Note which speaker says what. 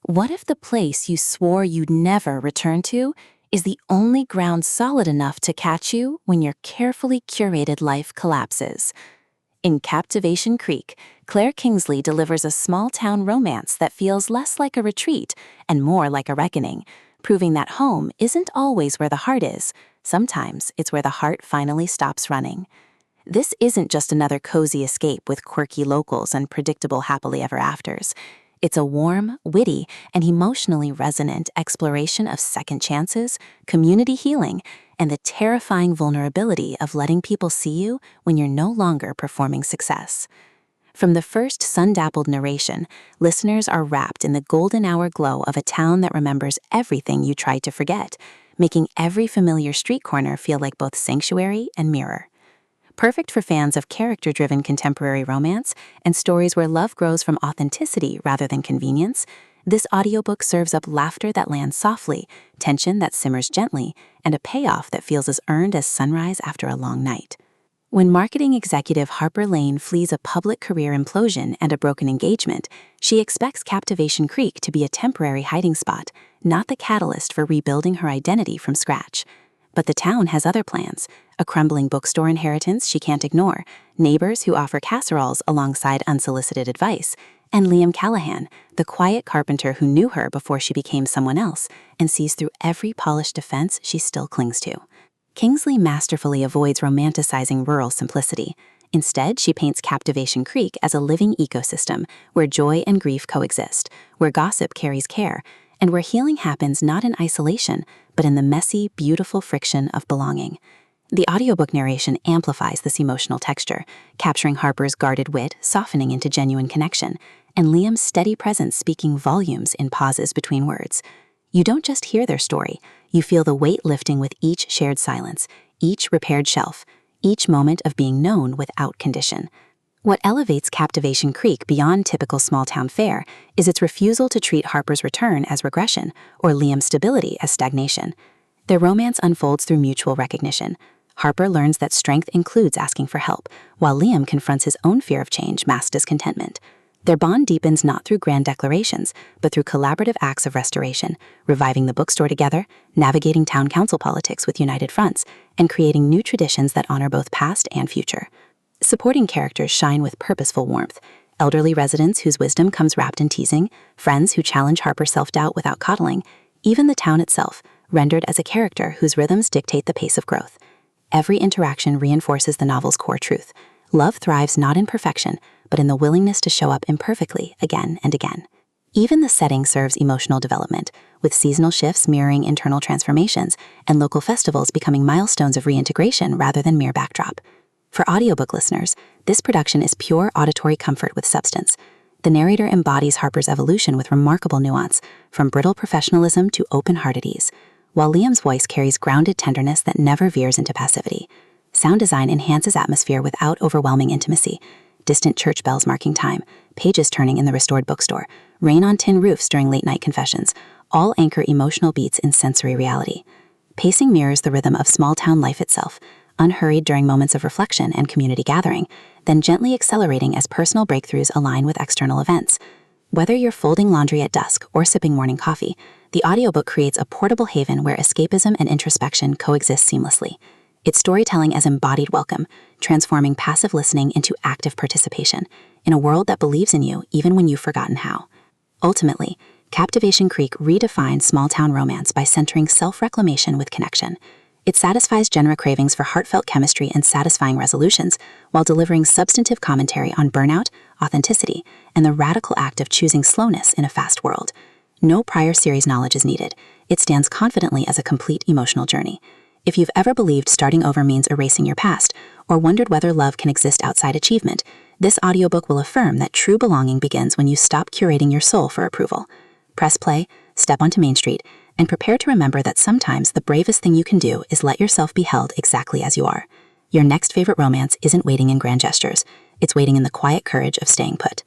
Speaker 1: What if the place you swore you'd never return to is the only ground solid enough to catch you when your carefully curated life collapses? In Captivation Creek, Claire Kingsley delivers a small-town romance that feels less like a retreat and more like a reckoning, proving that home isn't always where the heart is. Sometimes it's where the heart finally stops running. This isn't just another cozy escape with quirky locals and predictable happily ever afters. It's a warm, witty, and emotionally resonant exploration of second chances, community healing, and the terrifying vulnerability of letting people see you when you're no longer performing success. From the first sun-dappled narration, listeners are wrapped in the golden hour glow of a town that remembers everything you tried to forget, making every familiar street corner feel like both sanctuary and mirror. Perfect for fans of character-driven contemporary romance and stories where love grows from authenticity rather than convenience, this audiobook serves up laughter that lands softly, tension that simmers gently, and a payoff that feels as earned as sunrise after a long night. When marketing executive Harper Lane flees a public career implosion and a broken engagement, she expects Captivation Creek to be a temporary hiding spot, not the catalyst for rebuilding her identity from scratch. But the town has other plans: a crumbling bookstore inheritance she can't ignore, neighbors who offer casseroles alongside unsolicited advice, and Liam Callahan, the quiet carpenter who knew her before she became someone else and sees through every polished defense she still clings to. Kingsley masterfully avoids romanticizing rural simplicity. Instead, she paints Captivation Creek as a living ecosystem where joy and grief coexist, where gossip carries care, and where healing happens not in isolation, but in the messy, beautiful friction of belonging. The audiobook narration amplifies this emotional texture, capturing Harper's guarded wit softening into genuine connection, and Liam's steady presence speaking volumes in pauses between words. You don't just hear their story, you feel the weight lifting with each shared silence, each repaired shelf, each moment of being known without condition. What elevates Captivation Creek beyond typical small-town fare is its refusal to treat Harper's return as regression or Liam's stability as stagnation. Their romance unfolds through mutual recognition. Harper learns that strength includes asking for help, while Liam confronts his own fear of change masked as contentment. Their bond deepens not through grand declarations, but through collaborative acts of restoration, reviving the bookstore together, navigating town council politics with united fronts, and creating new traditions that honor both past and future. Supporting characters shine with purposeful warmth: elderly residents whose wisdom comes wrapped in teasing, friends who challenge Harper's self-doubt without coddling, even the town itself, rendered as a character whose rhythms dictate the pace of growth. Every interaction reinforces the novel's core truth: love thrives not in perfection, but in the willingness to show up imperfectly again and again. Even the setting serves emotional development, with seasonal shifts mirroring internal transformations and local festivals becoming milestones of reintegration rather than mere backdrop. For audiobook listeners, this production is pure auditory comfort with substance. The narrator embodies Harper's evolution with remarkable nuance, from brittle professionalism to open-hearted ease, while Liam's voice carries grounded tenderness that never veers into passivity. Sound design enhances atmosphere without overwhelming intimacy: distant church bells marking time, pages turning in the restored bookstore, rain on tin roofs during late-night confessions, all anchor emotional beats in sensory reality. Pacing mirrors the rhythm of small-town life itself, unhurried during moments of reflection and community gathering, then gently accelerating as personal breakthroughs align with external events. Whether you're folding laundry at dusk or sipping morning coffee, the audiobook creates a portable haven where escapism and introspection coexist seamlessly. It's storytelling as embodied welcome, transforming passive listening into active participation in a world that believes in you even when you've forgotten how. Ultimately, Captivation Creek redefines small-town romance by centering self-reclamation with connection. It satisfies genre cravings for heartfelt chemistry and satisfying resolutions, while delivering substantive commentary on burnout, authenticity, and the radical act of choosing slowness in a fast world. No prior series knowledge is needed. It stands confidently as a complete emotional journey. If you've ever believed starting over means erasing your past, or wondered whether love can exist outside achievement, this audiobook will affirm that true belonging begins when you stop curating your soul for approval. Press play, step onto Main Street, and prepare to remember that sometimes the bravest thing you can do is let yourself be held exactly as you are. Your next favorite romance isn't waiting in grand gestures. It's waiting in the quiet courage of staying put.